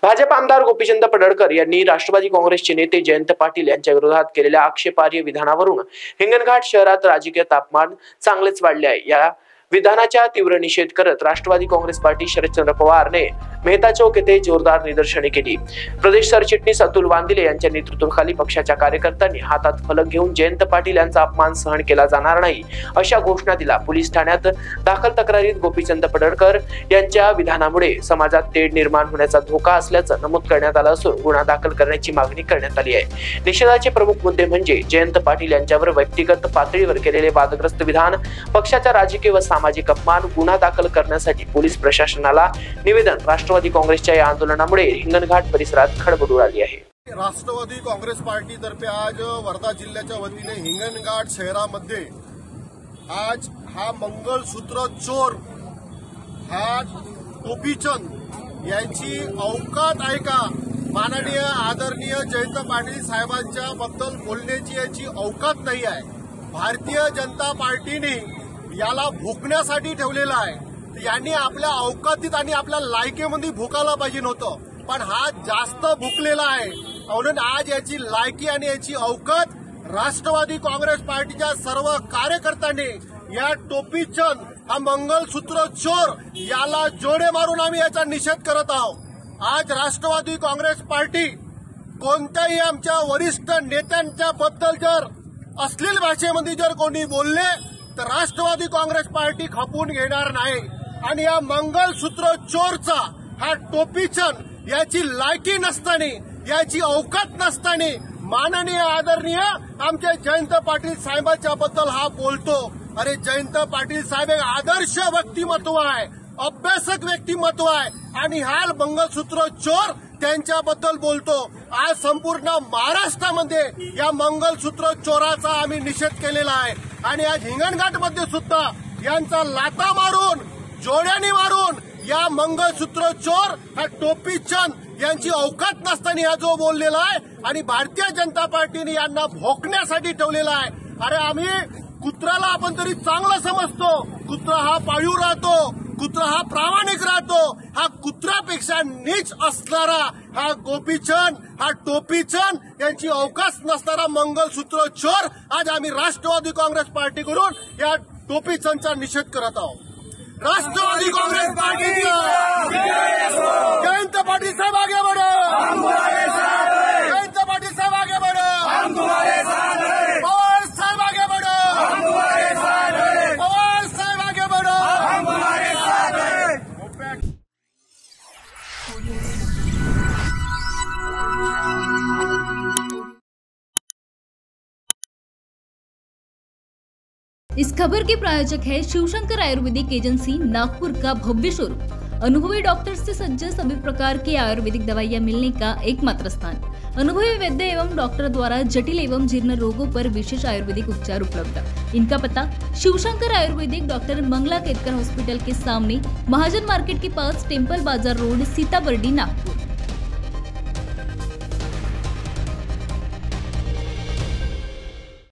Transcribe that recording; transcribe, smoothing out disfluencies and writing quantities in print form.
भाजप आमदार गोपीचंद पडळकर यांनी राष्ट्रवादी काँग्रेसचे नेते जयंत पाटील यांच्या विरोधात केलेल्या आक्षेपार्ह विधानावरून हिंगणघाट शहरात राजकीय तापमान चांगलेच वाढले आहे। या विधानाचा तीव्र निषेध करत राष्ट्रवादी काँग्रेस पार्टी शरदचंद्र पवार ने मेहता चौक येथे जोरदार निदर्शने केली। प्रदेश सरचिटणीस अतुल वांदिले यांच्या नेतृत्वाखाली पक्षाच्या कार्यकर्त्यांनी हातात फलक घेऊन जयंत पाटील यांचा अपमान सहन केला जाणार नाही अशा घोषणा दिल्या। पोलीस ठाण्यात दाखल तक्रारीत गोपीचंद पडळकर यांच्या विधानामुळे समाजात तेढ निर्माण होण्याचा धोका असल्याचं नमूद करण्यात आलं असून गुन्हा दाखल करण्याची मागणी करण्यात आली आहे। निषेधाचे प्रमुख मुद्दे म्हणजे जयंत पाटील यांच्यावर व्यक्तिगत पातळीवर केलेले वादग्रस्त विधान, पक्षाचा राजकीय व सामाजिक अपमान, गुन्हा दाखल करण्यासाठी पोलीस प्रशासनाला निवेदन। राष्ट्रवादी काँग्रेसच्या या आंदोलनामुळे हिंगणघाट परिसरात खळबळ उडाली आहे। राष्ट्रवादी काँग्रेस पार्टीतर्फे आज वर्धा जिल्ह्याच्या वतीने हिंगणघाट शहरामध्ये आज हा मंगलसूत्र चोर हा गोपीचंद यांची औकात आहे का? माननीय आदरणीय जयंत पाटील साहेबांच्या बद्दल बोलण्याची याची औकात नाही आहे। भारतीय जनता पार्टीने याला भुकण्यासाठी ठेवलेला आहे। यांनी आपल्या औकातीत आणि आपल्या लायकीमध्ये भुकायला पाहिजे नव्हतं, पण हा जास्त भुकलेला आहे। म्हणून आज याची लायकी आणि याची औकात राष्ट्रवादी काँग्रेस पार्टीच्या सर्व कार्यकर्त्यांनी या टोपीचंद हा मंगलसूत्र चोर याला जोडे मारून आम्ही याचा निषेध करत आहोत। आज राष्ट्रवादी काँग्रेस पार्टी कोणत्याही आमच्या वरिष्ठ नेत्यांच्या बद्दल जर अश्लील भाषेमध्ये जर कोणी बोलले तर राष्ट्रवादी काँग्रेस पार्टी खपून घेणार नाही। आणि या मंगलसूत्र चोरचा हा टोपीचंद याची लायकी नसताना, याची औकात नसताना माननीय आदरणीय आमचे जयंत पाटील साहेबांच्या बद्दल हा बोलतो। अरे जयंत पाटील साहेब एक आदर्श व्यक्तिमत्व आहे, अभ्यासक व्यक्तिमत्व आहे आणि हा मंगलसूत्र चोर त्यांच्याबद्दल बोलतो। आज संपूर्ण महाराष्ट्रामध्ये या मंगलसूत्र चोराचा आम्ही निषेध केलेला आहे आणि आज हिंगणघाटमध्ये सुद्धा यांचा लाथा मारून, जोड्याने मारून या मंगलसूत्र चोर हा टोपीचंद यांची औकात नसताना हा जो बोललेला आहे आणि भारतीय जनता पार्टीने यांना भोकण्यासाठी ठेवलेला आहे। अरे आम्ही कुत्र्याला आपण तरी चांगलं समजतो, कुत्रा हा पाळीव राहतो, कुत्रा हा प्रामाणिक राहतो, हा कुत्र्यापेक्षा नीच असणारा हा गोपीचंद हा टोपीचंद यांची औकात नसणारा मंगलसूत्र चोर आज आम्ही राष्ट्रवादी काँग्रेस पार्टीकडून या टोपीचंदचा निषेध करत आहोत। राष्ट्रवादी काँग्रेस पार्टी जयंत पाटील साहब आगे बढ़ो, जयंत पाटील साहब आगे बढ़ो, पवार साहब आगे बढ़ो, पवार साहब आगे बढ़ो। इस खबर के प्रायोजक है शिवशंकर आयुर्वेदिक एजेंसी नागपुर का भव्य शोरूम। अनुभवी डॉक्टर्स से सज्ज सभी प्रकार की आयुर्वेदिक दवाइयां मिलने का एकमात्र स्थान। अनुभवी वैद्य एवं डॉक्टर द्वारा जटिल एवं जीर्ण रोगों पर विशेष आयुर्वेदिक उपचार उपलब्ध। इनका पता शिवशंकर आयुर्वेदिक, डॉक्टर मंगला केतकर हॉस्पिटल के सामने, महाजन मार्केट के पास, टेम्पल बाजार रोड, सीताबर्डी, नागपुर।